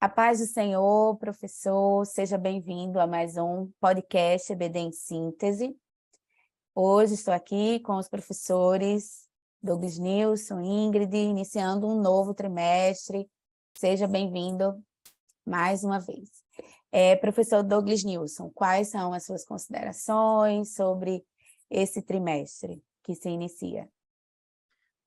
A paz do Senhor, professor, seja bem-vindo a mais um podcast EBD em Síntese. Hoje estou aqui com os professores Douglas Nilson, Ingrid, iniciando um novo trimestre. Seja bem-vindo mais uma vez. Professor Douglas Nilson, quais são as suas considerações sobre esse trimestre que se inicia?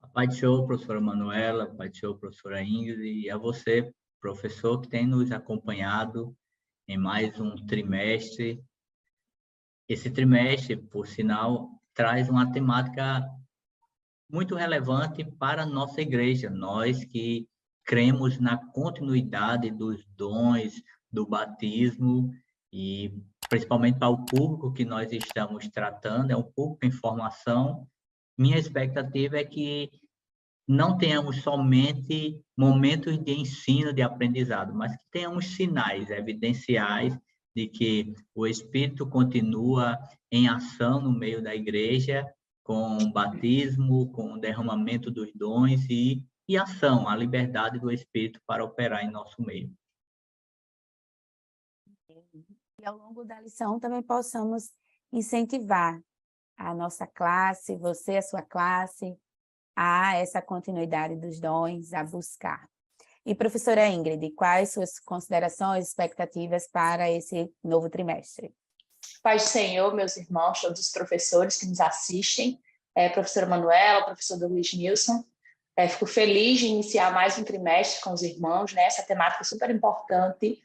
A paz do Senhor, professora Manuela, a paz do Senhor, professora Ingrid, e a você, professor, que tem nos acompanhado em mais um trimestre. Esse trimestre, por sinal, traz uma temática muito relevante para a nossa igreja. Nós que cremos na continuidade dos dons do batismo e principalmente para o público que nós estamos tratando, é um público em formação. Minha expectativa é que não tenhamos somente momentos de ensino, de aprendizado, mas que tenhamos sinais evidenciais de que o Espírito continua em ação no meio da igreja, com batismo, com derramamento dos dons e ação, a liberdade do Espírito para operar em nosso meio. E ao longo da lição também possamos incentivar a nossa classe, você, a sua classe, a essa continuidade dos dons, a buscar. E, professora Ingrid, quais suas considerações, expectativas para esse novo trimestre? Paz do Senhor, meus irmãos, todos os professores que nos assistem, professora Manuela, professor Douglas Nilson, fico feliz de iniciar mais um trimestre com os irmãos, né? Essa temática é super importante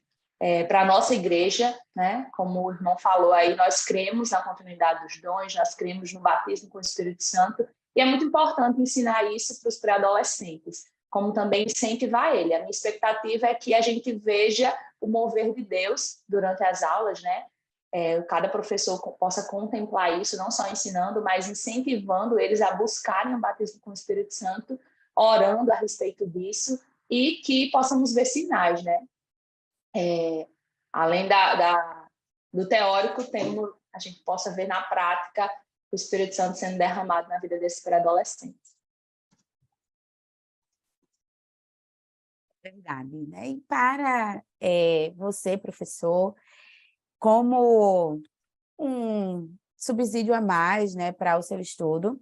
para a nossa igreja, né? Como o irmão falou aí, nós cremos na continuidade dos dons, nós cremos no batismo com o Espírito Santo, e é muito importante ensinar isso para os pré-adolescentes, como também incentivar ele. A minha expectativa é que a gente veja o mover de Deus durante as aulas, né? Cada professor possa contemplar isso, não só ensinando, mas incentivando eles a buscarem o batismo com o Espírito Santo, orando a respeito disso, e que possamos ver sinais, né? Além do teórico, a gente possa ver na prática o Espírito Santo sendo derramado na vida desses pré-adolescentes. Verdade, né? E para você, professor, como um subsídio a mais, né, para o seu estudo,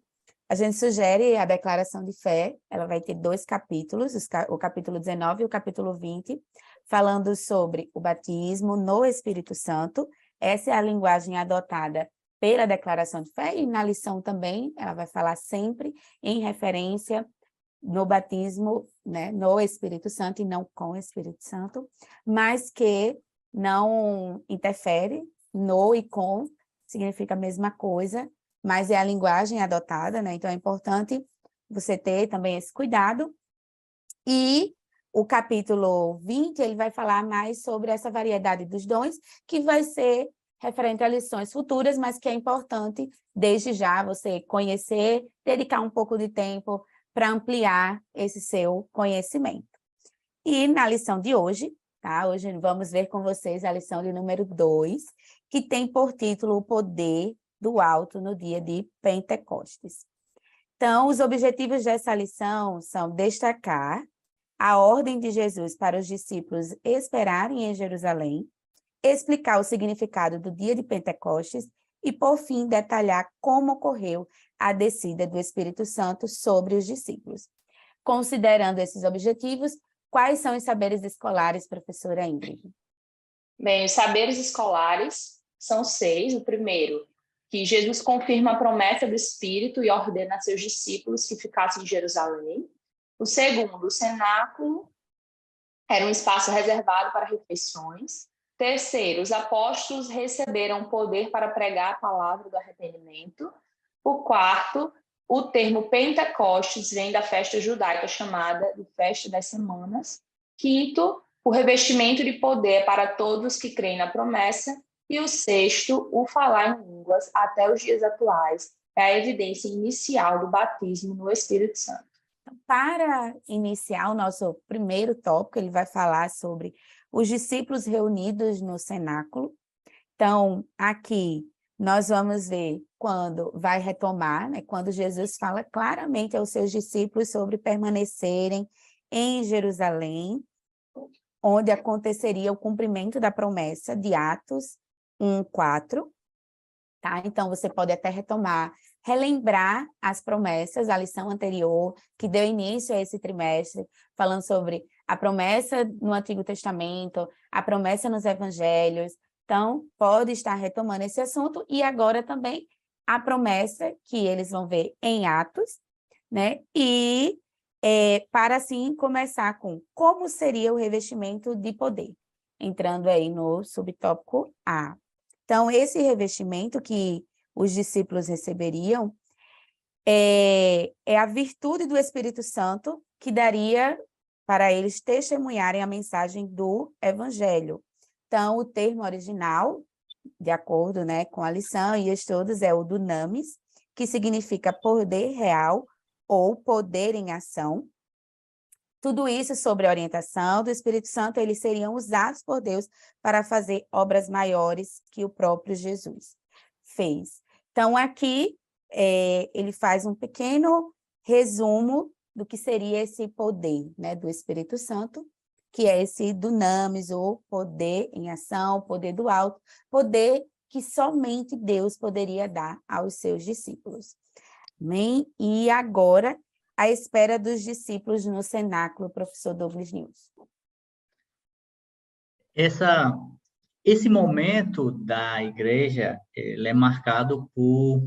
a gente sugere a declaração de fé. Ela vai ter 2 capítulos, o capítulo 19 e o capítulo 20, falando sobre o batismo no Espírito Santo. Essa é a linguagem adotada pela declaração de fé, e na lição também ela vai falar sempre em referência no batismo, né, no Espírito Santo e não com o Espírito Santo, mas que não interfere, no e com significa a mesma coisa, mas é a linguagem adotada, né? Então é importante você ter também esse cuidado. E o capítulo 20, ele vai falar mais sobre essa variedade dos dons, que vai ser referente a lições futuras, mas que é importante, desde já, você conhecer, dedicar um pouco de tempo para ampliar esse seu conhecimento. E na lição de hoje, tá? Hoje vamos ver com vocês a lição de número 2, que tem por título O Poder do Alto no Dia de Pentecostes. Então, os objetivos dessa lição são destacar a ordem de Jesus para os discípulos esperarem em Jerusalém, explicar o significado do dia de Pentecostes e, por fim, detalhar como ocorreu a descida do Espírito Santo sobre os discípulos. Considerando esses objetivos, quais são os saberes escolares, professora Ingrid? Bem, os saberes escolares são 6. O primeiro, que Jesus confirma a promessa do Espírito e ordena a seus discípulos que ficassem em Jerusalém. O segundo, o cenáculo era um espaço reservado para refeições. Terceiro, os apóstolos receberam poder para pregar a palavra do arrependimento. O quarto, o termo Pentecostes vem da festa judaica chamada de Festa das Semanas. Quinto, o revestimento de poder para todos que creem na promessa. E o sexto, o falar em línguas até os dias atuais. É a evidência inicial do batismo no Espírito Santo. Para iniciar o nosso primeiro tópico, ele vai falar sobre os discípulos reunidos no cenáculo. Então, aqui nós vamos ver quando vai retomar, né, quando Jesus fala claramente aos seus discípulos sobre permanecerem em Jerusalém. onde aconteceria o cumprimento da promessa de Atos 1:4, tá? Então, você pode até relembrar as promessas, a lição anterior, que deu início a esse trimestre, falando sobre a promessa no Antigo Testamento, a promessa nos Evangelhos. Então, pode estar retomando esse assunto, e agora também a promessa que eles vão ver em Atos, né? E para assim começar com como seria o revestimento de poder, entrando aí no subtópico A. Então, esse revestimento que os discípulos receberiam é a virtude do Espírito Santo que daria para eles testemunharem a mensagem do Evangelho. Então, o termo original, de acordo, né, com a lição e estudos, é o dunamis, que significa poder real ou poder em ação. Tudo isso sobre a orientação do Espírito Santo, eles seriam usados por Deus para fazer obras maiores que o próprio Jesus fez. Então, aqui, ele faz um pequeno resumo do que seria esse poder, né, do Espírito Santo, que é esse dunamis, ou poder em ação, poder do alto, poder que somente Deus poderia dar aos seus discípulos. Amém? E agora, a espera dos discípulos no cenáculo, professor Douglas Nilson. Esse momento da igreja, ele é marcado por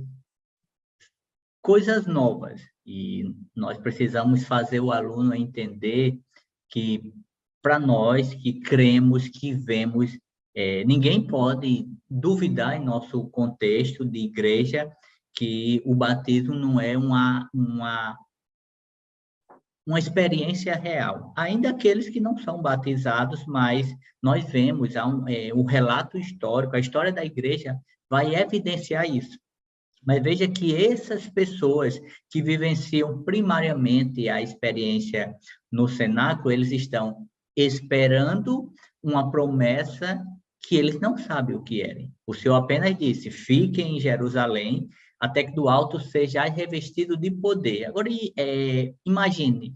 coisas novas, e nós precisamos fazer o aluno entender que, para nós que cremos, que vemos, ninguém pode duvidar em nosso contexto de igreja que o batismo não é uma experiência real. Ainda aqueles que não são batizados, mas nós vemos o relato histórico, a história da igreja vai evidenciar isso. Mas veja que essas pessoas que vivenciam primariamente a experiência no cenáculo, eles estão esperando uma promessa que eles não sabem o que é. O Senhor apenas disse: fiquem em Jerusalém, até que do alto sejais revestido de poder. Agora, imagine,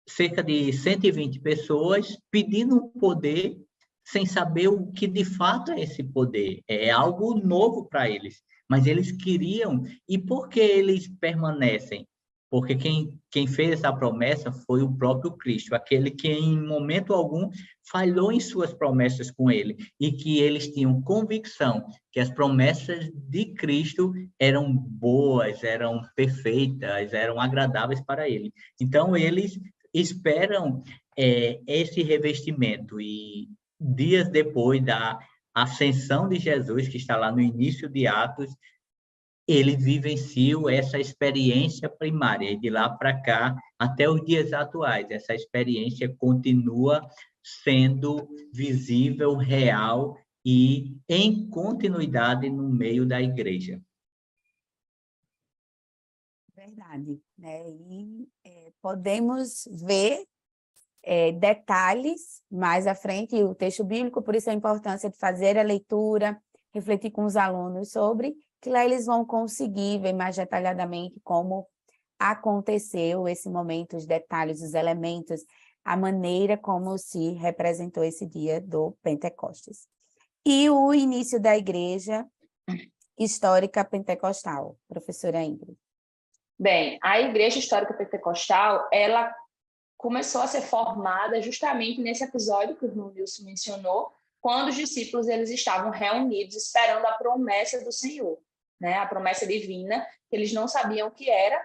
cerca de 120 pessoas pedindo poder sem saber o que de fato é esse poder. É algo novo para eles. Mas eles queriam, e por que eles permanecem? Porque quem fez essa promessa foi o próprio Cristo, aquele que em momento algum falhou em suas promessas com ele, e que eles tinham convicção que as promessas de Cristo eram boas, eram perfeitas, eram agradáveis para ele. Então, eles esperam esse revestimento, e dias depois da ascensão de Jesus, que está lá no início de Atos, ele vivenciou essa experiência primária, e de lá para cá, até os dias atuais, essa experiência continua sendo visível, real e em continuidade no meio da igreja. Verdade, né? E podemos ver detalhes mais à frente, o texto bíblico, por isso a importância de fazer a leitura, refletir com os alunos sobre, que lá eles vão conseguir ver mais detalhadamente como aconteceu esse momento, os detalhes, os elementos, a maneira como se representou esse dia do Pentecostes. E o início da igreja histórica pentecostal, professora Ingrid. Bem, a igreja histórica pentecostal, ela começou a ser formada justamente nesse episódio que o irmão Nilson mencionou, quando os discípulos eles estavam reunidos esperando a promessa do Senhor, né? A promessa divina, que eles não sabiam o que era,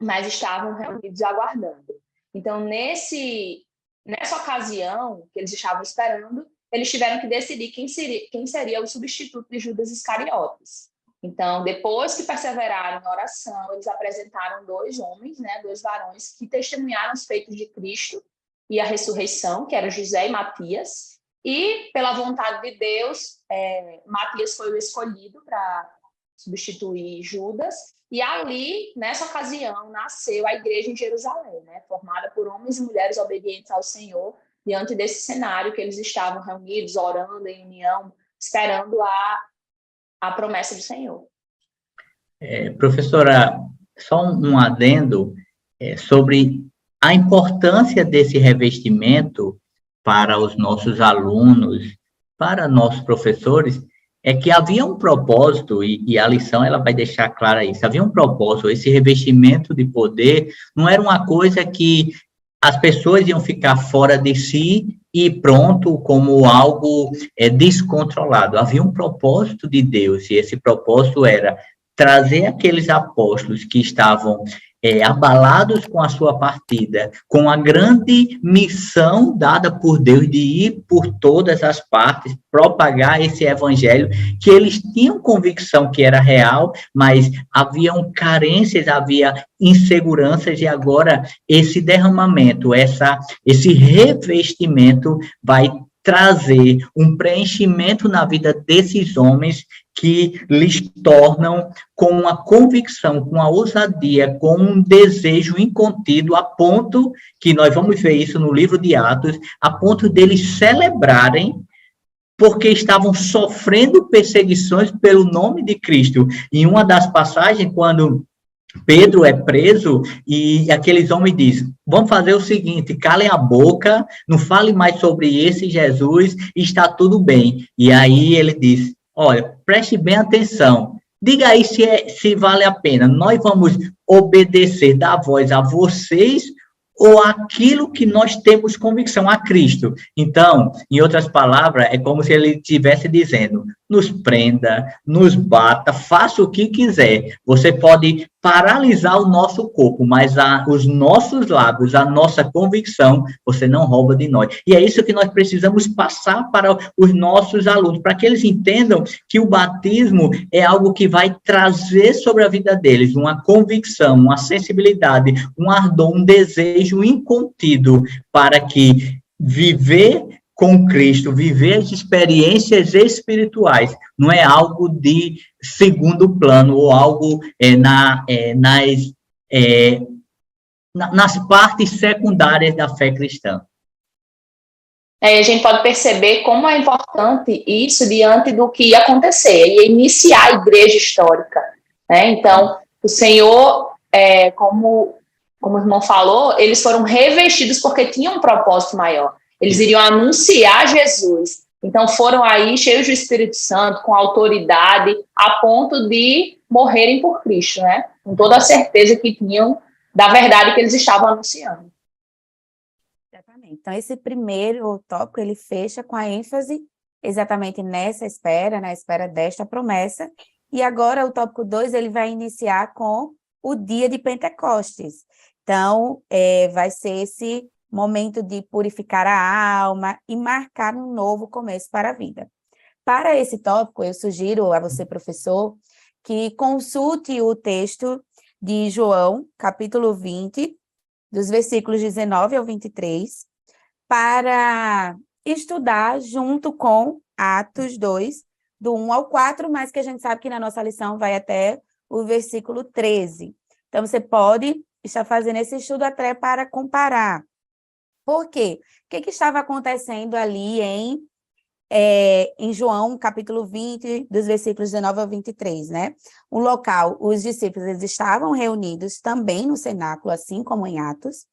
mas estavam reunidos aguardando. Então, nessa ocasião que eles estavam esperando, eles tiveram que decidir quem seria o substituto de Judas Iscariotes. Então, depois que perseveraram na oração, eles apresentaram 2 homens, né, 2 varões, que testemunharam os feitos de Cristo e a ressurreição, que eram José e Matias. E, pela vontade de Deus, Matias foi o escolhido para substituir Judas. E ali, nessa ocasião, nasceu a igreja em Jerusalém, né, formada por homens e mulheres obedientes ao Senhor, diante desse cenário que eles estavam reunidos, orando em união, esperando a promessa do Senhor. Professora, só um adendo sobre a importância desse revestimento para os nossos alunos, para nossos professores, é que havia um propósito, e a lição ela vai deixar clara isso, havia um propósito, esse revestimento de poder não era uma coisa que as pessoas iam ficar fora de si e pronto, como algo descontrolado. Havia um propósito de Deus, e esse propósito era trazer aqueles apóstolos que estavam abalados com a sua partida, com a grande missão dada por Deus de ir por todas as partes, propagar esse evangelho, que eles tinham convicção que era real, mas haviam carências, havia inseguranças, e agora esse derramamento, esse revestimento vai trazer um preenchimento na vida desses homens que lhes tornam com uma convicção, com uma ousadia, com um desejo incontido, a ponto que nós vamos ver isso no livro de Atos, a ponto deles celebrarem porque estavam sofrendo perseguições pelo nome de Cristo. Em uma das passagens, quando Pedro é preso e aqueles homens dizem, vamos fazer o seguinte, calem a boca, não fale mais sobre esse Jesus, está tudo bem. E aí ele diz, olha, preste bem atenção, diga aí se vale a pena, nós vamos obedecer, dar voz a vocês ou aquilo que nós temos convicção, a Cristo. Então, em outras palavras, é como se ele estivesse dizendo, nos prenda, nos bata, faça o que quiser. Você pode paralisar o nosso corpo, mas os nossos lábios, a nossa convicção, você não rouba de nós. E é isso que nós precisamos passar para os nossos alunos, para que eles entendam que o batismo é algo que vai trazer sobre a vida deles uma convicção, uma sensibilidade, um ardor, um desejo incontido para que viver com Cristo, viver as experiências espirituais, não é algo de segundo plano, ou algo nas partes secundárias da fé cristã. A gente pode perceber como é importante isso diante do que ia acontecer, ia iniciar a igreja histórica, né? Então, o Senhor, como o irmão falou, eles foram revestidos porque tinham um propósito maior. Eles iriam anunciar Jesus. Então, foram aí cheios do Espírito Santo, com autoridade, a ponto de morrerem por Cristo, né? Com toda a certeza que tinham da verdade que eles estavam anunciando. Exatamente. Então, esse primeiro tópico, ele fecha com a ênfase exatamente nessa espera, na espera desta promessa. E agora, o tópico 2, ele vai iniciar com o dia de Pentecostes. Então, vai ser esse momento de purificar a alma e marcar um novo começo para a vida. Para esse tópico, eu sugiro a você, professor, que consulte o texto de João, capítulo 20, dos versículos 19 ao 23, para estudar junto com Atos 2, do 1 ao 4, mas que a gente sabe que na nossa lição vai até o versículo 13. Então, você pode estar fazendo esse estudo até para comparar. Por quê? O que estava acontecendo ali em João, capítulo 20, dos versículos 19 ao 23, né? O local, os discípulos, eles estavam reunidos também no cenáculo, assim como em Atos.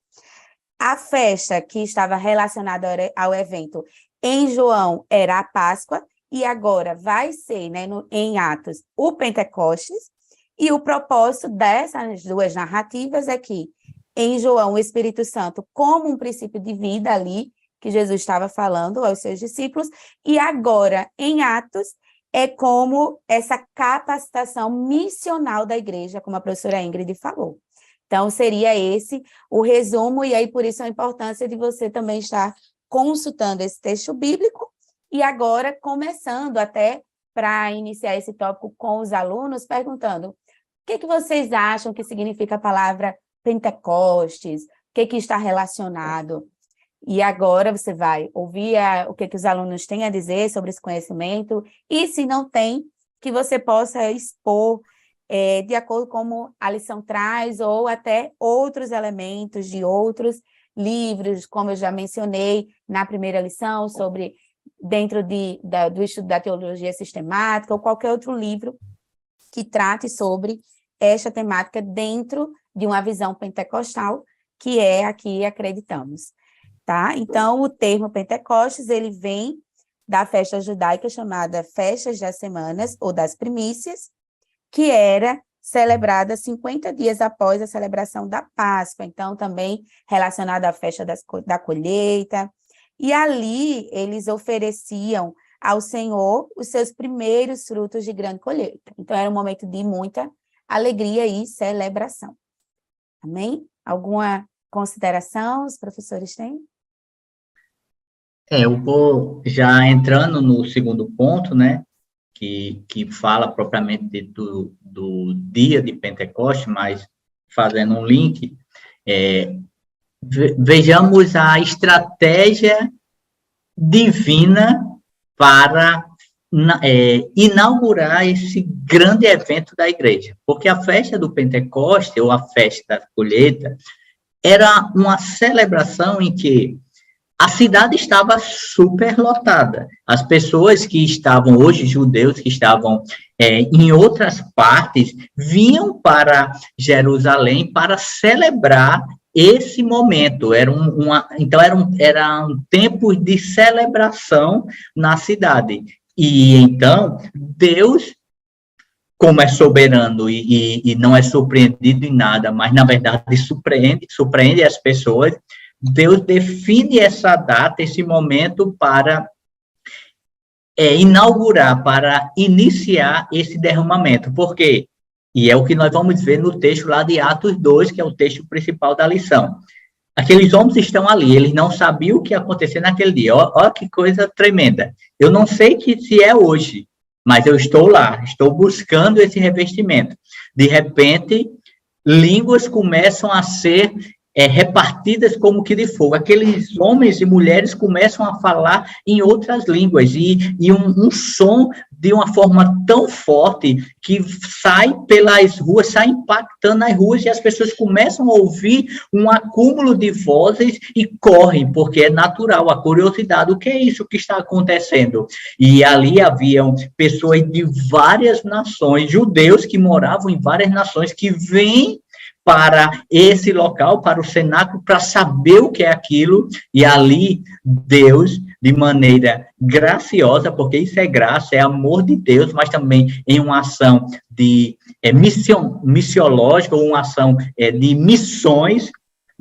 A festa que estava relacionada ao evento em João era a Páscoa, e agora vai ser, né, em Atos, o Pentecostes, e o propósito dessas duas narrativas é que em João, o Espírito Santo como um princípio de vida ali, que Jesus estava falando aos seus discípulos, e agora, em Atos, é como essa capacitação missional da igreja, como a professora Ingrid falou. Então, seria esse o resumo, e aí por isso a importância de você também estar consultando esse texto bíblico, e agora começando até para iniciar esse tópico com os alunos, perguntando, o que vocês acham que significa a palavra Pentecostes, o que está relacionado? E agora você vai ouvir o que os alunos têm a dizer sobre esse conhecimento, e se não tem, que você possa expor de acordo com como a lição traz, ou até outros elementos de outros livros, como eu já mencionei na primeira lição, sobre dentro do estudo da teologia sistemática, ou qualquer outro livro que trate sobre esta temática dentro de uma visão pentecostal, que é a que acreditamos. tá? Então, o termo Pentecostes, ele vem da festa judaica chamada Festas das Semanas, ou das Primícias, que era celebrada 50 dias após a celebração da Páscoa, então também relacionada à festa da colheita, e ali eles ofereciam ao Senhor os seus primeiros frutos de grande colheita. Então era um momento de muita alegria e celebração. Amém? Alguma consideração os professores têm? Eu vou já entrando no segundo ponto, né, que fala propriamente do dia de Pentecostes, mas fazendo um link, vejamos a estratégia divina para inaugurar esse grande evento da igreja, porque a festa do Pentecostes, ou a festa da colheita, era uma celebração em que a cidade estava superlotada. As pessoas que estavam, hoje judeus, que estavam em outras partes, vinham para Jerusalém para celebrar esse momento. Então, era um tempo de celebração na cidade. E, então, Deus, como é soberano e não é surpreendido em nada, mas, na verdade, surpreende as pessoas, Deus define essa data, esse momento para inaugurar, para iniciar esse derramamento. Por quê? E é o que nós vamos ver no texto lá de Atos 2, que é o texto principal da lição. Aqueles homens estão ali, eles não sabiam o que ia acontecer naquele dia. Olha que coisa tremenda. Eu não sei se é hoje, mas eu estou lá, estou buscando esse revestimento. De repente, línguas começam a ser repartidas como que de fogo. Aqueles homens e mulheres começam a falar em outras línguas e um som de uma forma tão forte que sai pelas ruas, sai impactando as ruas e as pessoas começam a ouvir um acúmulo de vozes e correm, porque é natural, a curiosidade, o que é isso que está acontecendo? E ali haviam pessoas de várias nações, judeus que moravam em várias nações, que vêm para esse local, para o cenáculo, para saber o que é aquilo, e ali Deus, de maneira graciosa, porque isso é graça, é amor de Deus, mas também em uma ação de missiológica, ou uma ação de missões,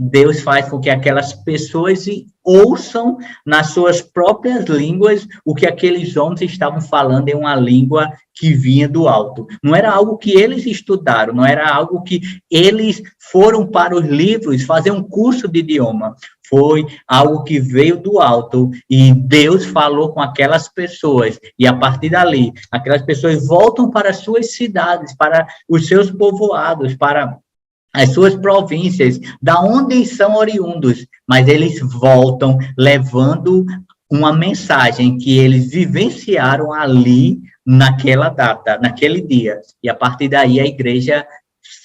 Deus faz com que aquelas pessoas ouçam nas suas próprias línguas o que aqueles homens estavam falando em uma língua que vinha do alto. Não era algo que eles estudaram, não era algo que eles foram para os livros fazer um curso de idioma. Foi algo que veio do alto e Deus falou com aquelas pessoas. E a partir dali, aquelas pessoas voltam para as suas cidades, para os seus povoados, para as suas províncias, da onde são oriundos, mas eles voltam levando uma mensagem que eles vivenciaram ali naquela data, naquele dia. E a partir daí a igreja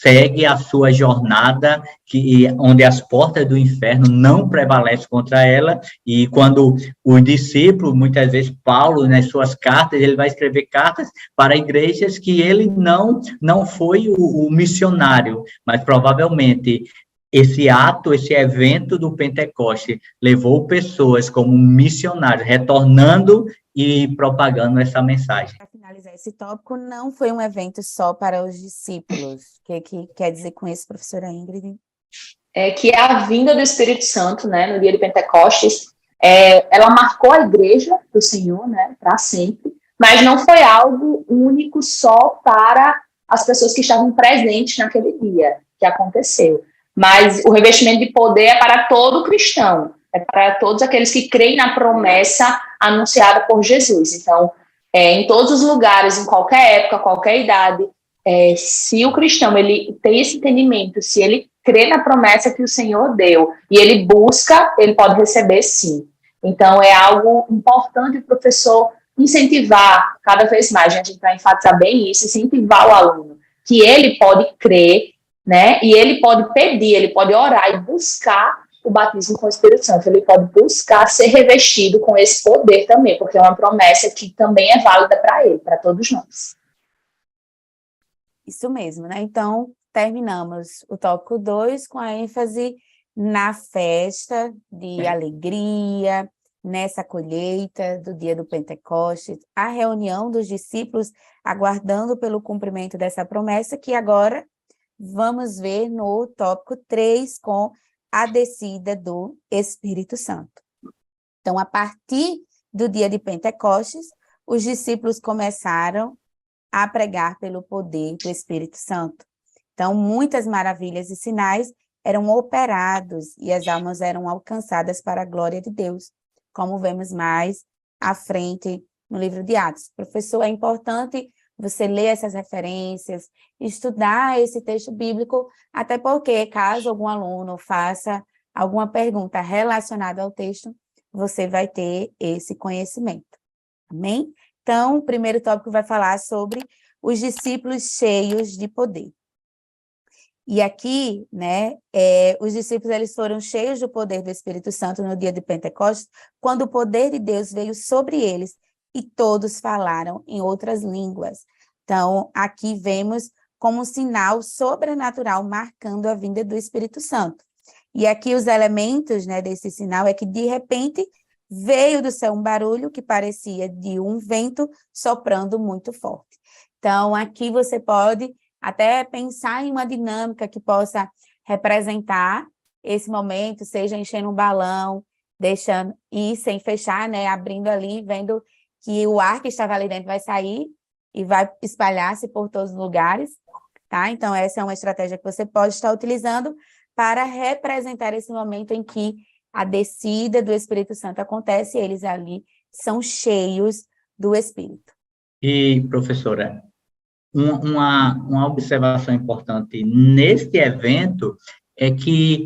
segue a sua jornada, onde as portas do inferno não prevalecem contra ela, e quando os discípulos, muitas vezes Paulo, nas suas cartas, ele vai escrever cartas para igrejas que ele não foi o missionário, mas provavelmente esse ato, esse evento do Pentecoste levou pessoas como missionários, retornando e propagando essa mensagem. Para finalizar esse tópico, não foi um evento só para os discípulos. O que quer dizer com isso, professora Ingrid? É que a vinda do Espírito Santo, né, no dia de Pentecostes, ela marcou a igreja do Senhor, né, para sempre, mas não foi algo único só para as pessoas que estavam presentes naquele dia que aconteceu. Mas o revestimento de poder é para todo cristão, é para todos aqueles que creem na promessa anunciada por Jesus. Então, em todos os lugares, em qualquer época, qualquer idade, se o cristão ele tem esse entendimento, se ele crê na promessa que o Senhor deu e ele busca, ele pode receber sim. Então, é algo importante o professor incentivar cada vez mais, a gente vai enfatizar bem isso, incentivar o aluno, que ele pode crer, né? E ele pode pedir, ele pode orar e buscar o batismo com o Espírito Santo. Ele pode buscar ser revestido com esse poder também, porque é uma promessa que também é válida para ele, para todos nós. Isso mesmo, né? Então, terminamos o tópico 2 com a ênfase na festa de alegria, nessa colheita do dia do Pentecostes, a reunião dos discípulos aguardando pelo cumprimento dessa promessa, que agora vamos ver no tópico 3 com a descida do Espírito Santo. Então, a partir do dia de Pentecostes, os discípulos começaram a pregar pelo poder do Espírito Santo. Então, muitas maravilhas e sinais eram operados e as almas eram alcançadas para a glória de Deus, como vemos mais à frente no livro de Atos. Professor, é importante você ler essas referências, estudar esse texto bíblico, até porque, caso algum aluno faça alguma pergunta relacionada ao texto, você vai ter esse conhecimento. Amém? Então, o primeiro tópico vai falar sobre os discípulos cheios de poder. E aqui, né, os discípulos eles foram cheios do poder do Espírito Santo no dia de Pentecostes, quando o poder de Deus veio sobre eles e todos falaram em outras línguas. Então, aqui vemos como um sinal sobrenatural marcando a vinda do Espírito Santo. E aqui os elementos, né, desse sinal é que, de repente, veio do céu um barulho que parecia de um vento soprando muito forte. Então, aqui você pode até pensar em uma dinâmica que possa representar esse momento, seja enchendo um balão, deixando ir sem fechar, né, abrindo ali, vendo que o ar que estava ali dentro vai sair e vai espalhar-se por todos os lugares, tá? Então, essa é uma estratégia que você pode estar utilizando para representar esse momento em que a descida do Espírito Santo acontece e eles ali são cheios do Espírito. E, professora, uma observação importante neste evento é que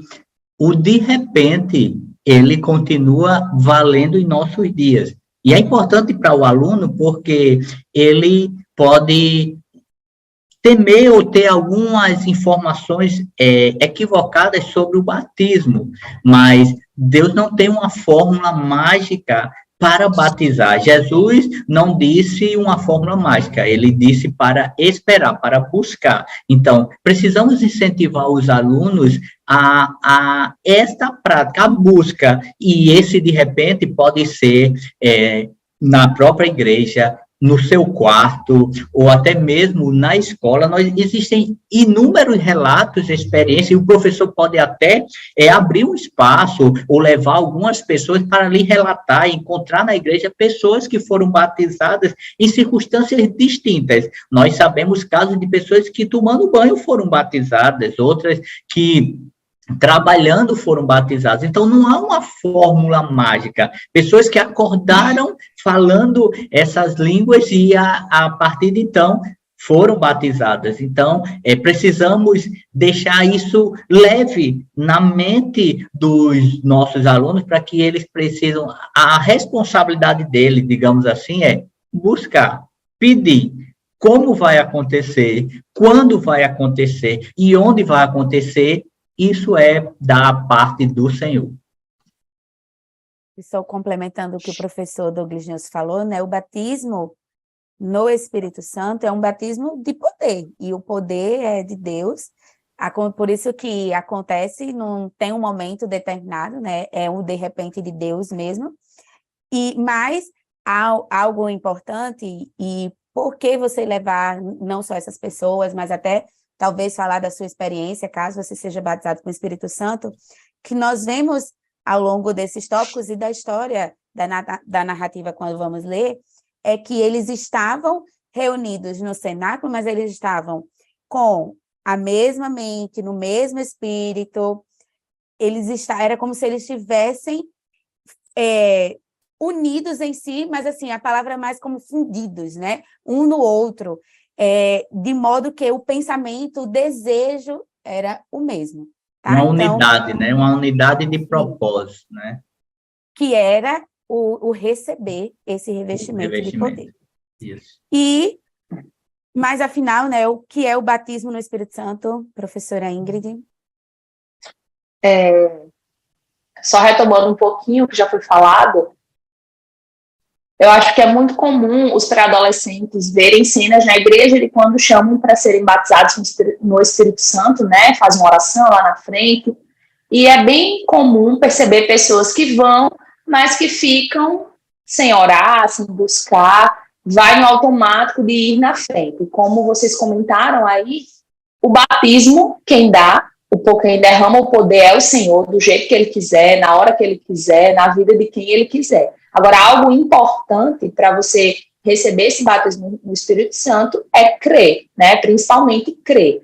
o de repente, ele continua valendo em nossos dias. E é importante para o aluno porque ele pode temer ou ter algumas informações equivocadas sobre o batismo, mas Deus não tem uma fórmula mágica para batizar. Jesus não disse uma fórmula mágica, ele disse para esperar, para buscar. Então, precisamos incentivar os alunos a esta prática, a busca, e esse, de repente, pode ser na própria igreja, no seu quarto, ou até mesmo na escola. Existem inúmeros relatos, experiências, e o professor pode até abrir um espaço ou levar algumas pessoas para lhe relatar e encontrar na igreja pessoas que foram batizadas em circunstâncias distintas. Nós sabemos casos de pessoas que tomando banho foram batizadas, outras que trabalhando foram batizados. Então, não há uma fórmula mágica. Pessoas que acordaram falando essas línguas e, a partir de então, foram batizadas. Então, precisamos deixar isso leve na mente dos nossos alunos para que eles precisam... A responsabilidade deles, digamos assim, é buscar, pedir. Como vai acontecer, quando vai acontecer e onde vai acontecer. Isso é da parte do Senhor. Estou complementando o que o professor Douglas Nilson falou, né? O batismo no Espírito Santo é um batismo de poder, e o poder é de Deus, por isso que acontece, não tem um momento determinado, né? É um de repente de Deus mesmo, mas há algo importante, e por que você levar não só essas pessoas, mas até talvez falar da sua experiência, caso você seja batizado com o Espírito Santo, que nós vemos ao longo desses tópicos e da história da narrativa, quando vamos ler, é que eles estavam reunidos no cenáculo, mas eles estavam com a mesma mente, no mesmo espírito, era como se eles estivessem unidos em si, mas assim, a palavra é mais como fundidos, né? Um no outro, de modo que o pensamento, o desejo era o mesmo. Tá? Uma unidade, né? Uma unidade de propósito, né? Que era o receber esse revestimento de poder. Isso. Mas afinal, né, o que é o batismo no Espírito Santo, professora Ingrid? Só retomando um pouquinho o que já foi falado, eu acho que é muito comum os pré-adolescentes verem cenas na igreja de quando chamam para serem batizados no Espírito Santo, né? Fazem uma oração lá na frente. E é bem comum perceber pessoas que vão, mas que ficam sem orar, sem buscar, vai no automático de ir na frente. Como vocês comentaram aí, o batismo, quem dá, quem derrama o poder é o Senhor, do jeito que Ele quiser, na hora que Ele quiser, na vida de quem Ele quiser. Agora, algo importante para você receber esse batismo no Espírito Santo é crer, né? Principalmente crer.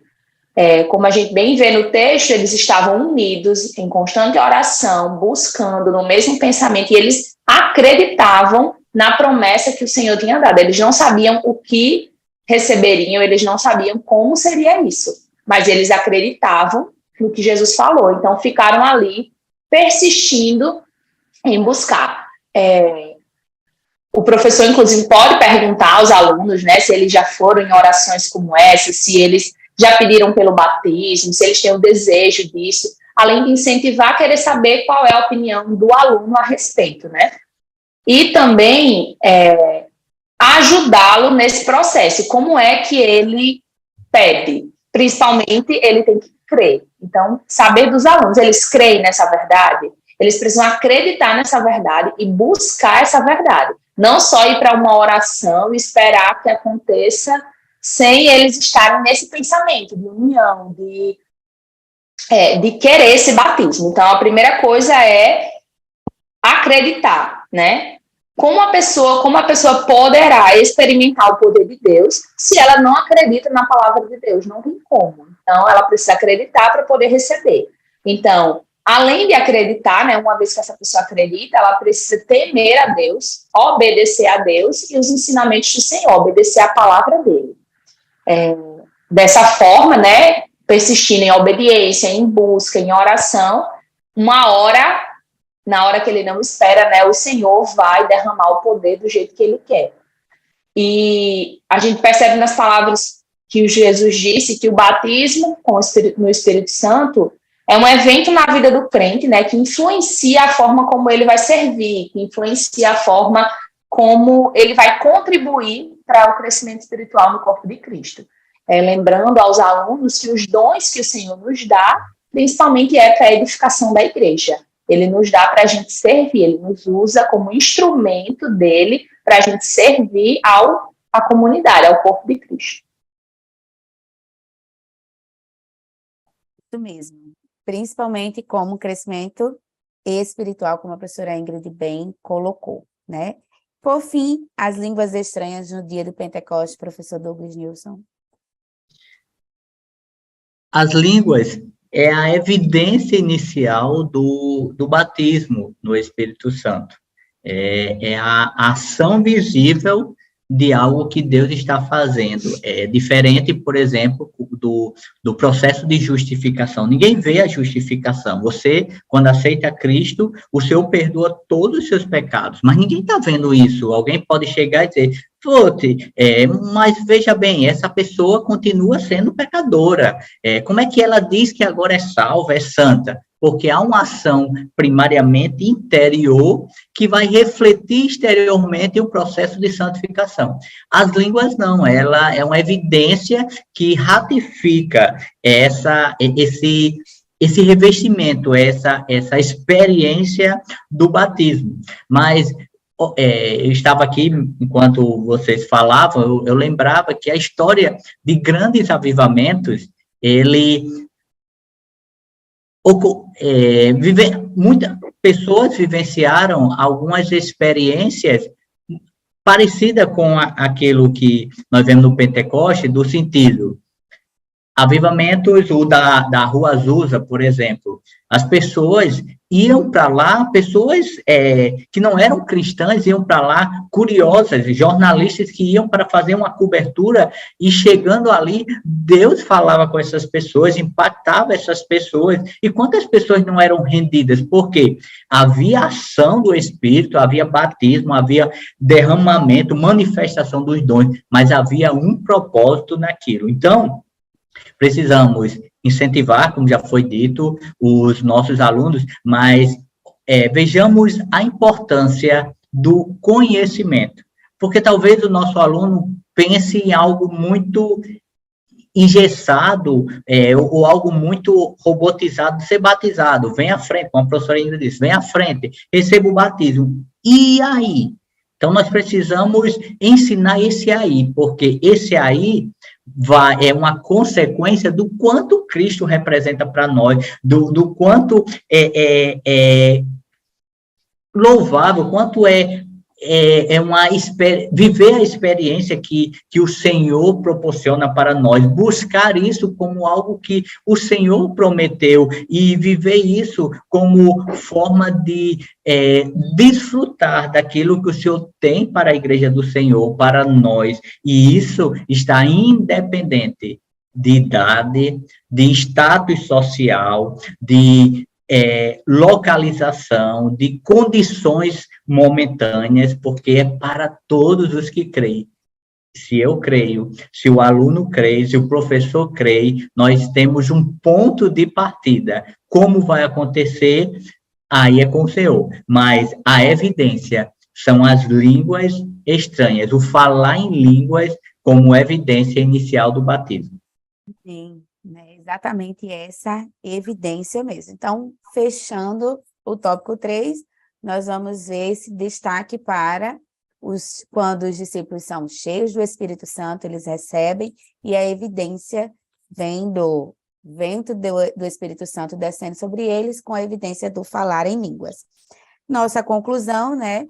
Como a gente bem vê no texto, eles estavam unidos em constante oração, buscando no mesmo pensamento, e eles acreditavam na promessa que o Senhor tinha dado. Eles não sabiam o que receberiam, eles não sabiam como seria isso, mas eles acreditavam no que Jesus falou. Então, ficaram ali persistindo em buscar. O professor, inclusive, pode perguntar aos alunos, né, se eles já foram em orações como essa, se eles já pediram pelo batismo, se eles têm o desejo disso, além de incentivar, querer saber qual é a opinião do aluno a respeito, né? E também ajudá-lo nesse processo. Como é que ele pede? Principalmente, ele tem que crer. Então, saber dos alunos, eles creem nessa verdade? Eles precisam acreditar nessa verdade e buscar essa verdade. Não só ir para uma oração e esperar que aconteça sem eles estarem nesse pensamento de união, de querer esse batismo. Então, a primeira coisa é acreditar, né? Como a pessoa poderá experimentar o poder de Deus se ela não acredita na palavra de Deus? Não tem como. Então, ela precisa acreditar para poder receber. Então, além de acreditar, né, uma vez que essa pessoa acredita, ela precisa temer a Deus, obedecer a Deus e os ensinamentos do Senhor, obedecer a palavra dele. Dessa forma, né, persistindo em obediência, em busca, em oração, na hora que ele não espera, né, o Senhor vai derramar o poder do jeito que ele quer. E a gente percebe nas palavras que Jesus disse que o batismo no Espírito Santo é um evento na vida do crente, né, que influencia a forma como ele vai servir, que influencia a forma como ele vai contribuir para o crescimento espiritual no corpo de Cristo. Lembrando aos alunos que os dons que o Senhor nos dá, principalmente para a edificação da igreja. Ele nos dá para a gente servir, ele nos usa como instrumento dele para a gente servir à comunidade, ao corpo de Cristo. Isso mesmo. Principalmente como crescimento espiritual, como a professora Ingrid bem colocou, né? Por fim, as línguas estranhas no dia do Pentecostes, professor Douglas Nilson. As línguas é a evidência inicial do batismo no Espírito Santo. É a ação visível de algo que Deus está fazendo. É diferente, por exemplo, do processo de justificação. Ninguém vê a justificação. Você, quando aceita Cristo, o Senhor perdoa todos os seus pecados, mas ninguém está vendo isso. Alguém pode chegar e dizer, mas veja bem, essa pessoa continua sendo pecadora. Como é que ela diz que agora é salva, é santa? Porque há uma ação primariamente interior que vai refletir exteriormente o processo de santificação. As línguas não, ela é uma evidência que ratifica esse revestimento, essa experiência do batismo. Mas eu estava aqui, enquanto vocês falavam, eu lembrava que a história de grandes avivamentos, muitas pessoas vivenciaram algumas experiências parecidas com aquilo que nós vemos no Pentecoste, do sentido, avivamentos, o da Rua Azusa, por exemplo, as pessoas iam para lá, pessoas que não eram cristãs iam para lá, curiosas, jornalistas que iam para fazer uma cobertura, e chegando ali, Deus falava com essas pessoas, impactava essas pessoas, e quantas pessoas não eram rendidas? Porque havia ação do Espírito, havia batismo, havia derramamento, manifestação dos dons, mas havia um propósito naquilo. Então, precisamos incentivar, como já foi dito, os nossos alunos, mas vejamos a importância do conhecimento, porque talvez o nosso aluno pense em algo muito engessado ou algo muito robotizado de ser batizado. Vem à frente, como a professora ainda disse, vem à frente, receba o batismo. E aí? Então, nós precisamos ensinar esse aí, porque esse aí é uma consequência do quanto Cristo representa para nós, do quanto é louvável, quanto viver a experiência que o Senhor proporciona para nós, buscar isso como algo que o Senhor prometeu e viver isso como forma de desfrutar daquilo que o Senhor tem para a igreja do Senhor, para nós, e isso está independente de idade, de status social, de localização, de condições momentâneas, porque é para todos os que creem. Se eu creio, se o aluno crê, se o professor crê, nós temos um ponto de partida. Como vai acontecer? Aí é com o Senhor. Mas a evidência são as línguas estranhas, o falar em línguas como evidência inicial do batismo. Sim, né? Exatamente essa evidência mesmo. Então, fechando o tópico 3, nós vamos ver esse destaque para quando os discípulos são cheios do Espírito Santo, eles recebem, e a evidência vem do vento do Espírito Santo descendo sobre eles, com a evidência do falar em línguas. Nossa conclusão, né,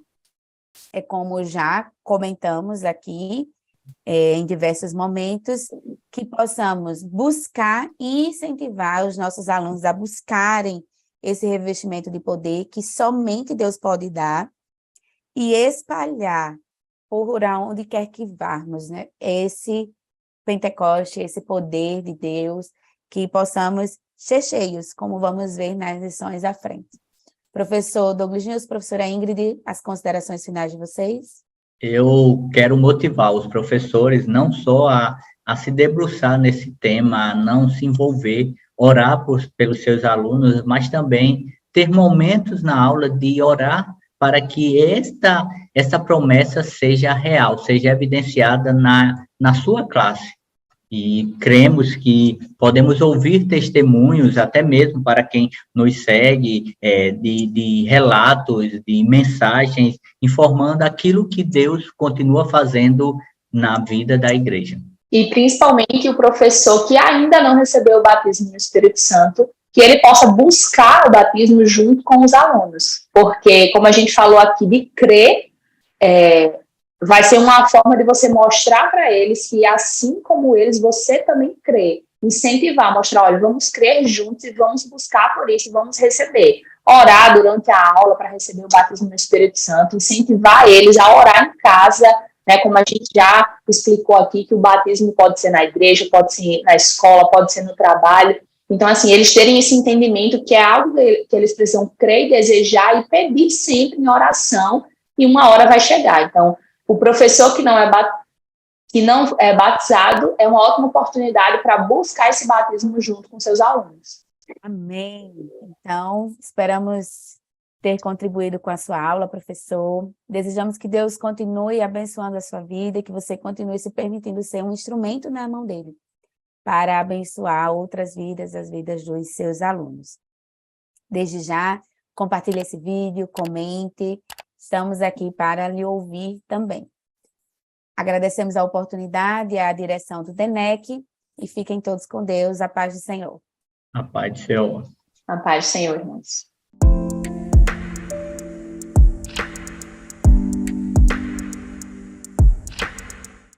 é como já comentamos aqui, em diversos momentos, que possamos buscar e incentivar os nossos alunos a buscarem esse revestimento de poder que somente Deus pode dar e espalhar por onde quer que varmos, né? Esse Pentecoste, esse poder de Deus, que possamos ser cheios, como vamos ver nas lições à frente. Professor Douglas Nilson, professora Ingrid, as considerações finais de vocês? Eu quero motivar os professores não só a se debruçar nesse tema, a não se envolver, orar pelos seus alunos, mas também ter momentos na aula de orar para que esta promessa seja real, seja evidenciada na sua classe. E cremos que podemos ouvir testemunhos, até mesmo para quem nos segue, de relatos, de mensagens, informando aquilo que Deus continua fazendo na vida da igreja. E principalmente o professor que ainda não recebeu o batismo no Espírito Santo, que ele possa buscar o batismo junto com os alunos. Porque, como a gente falou aqui, de crer, vai ser uma forma de você mostrar para eles que, assim como eles, você também crê. Incentivar, mostrar, olha, vamos crer juntos e vamos buscar por isso, vamos receber. Orar durante a aula para receber o batismo no Espírito Santo, incentivar eles a orar em casa, né, como a gente já explicou aqui, que o batismo pode ser na igreja, pode ser na escola, pode ser no trabalho. Então, assim, eles terem esse entendimento que é algo que eles precisam crer, desejar e pedir sempre em oração, e uma hora vai chegar. Então, o professor que não é batizado é uma ótima oportunidade para buscar esse batismo junto com seus alunos. Amém. Então, esperamos ter contribuído com a sua aula, professor. Desejamos que Deus continue abençoando a sua vida e que você continue se permitindo ser um instrumento na mão dele para abençoar outras vidas, as vidas dos seus alunos. Desde já, compartilhe esse vídeo, comente. Estamos aqui para lhe ouvir também. Agradecemos a oportunidade, a direção do DENEC e fiquem todos com Deus. A paz do Senhor. A paz do Senhor. A paz do Senhor, irmãos.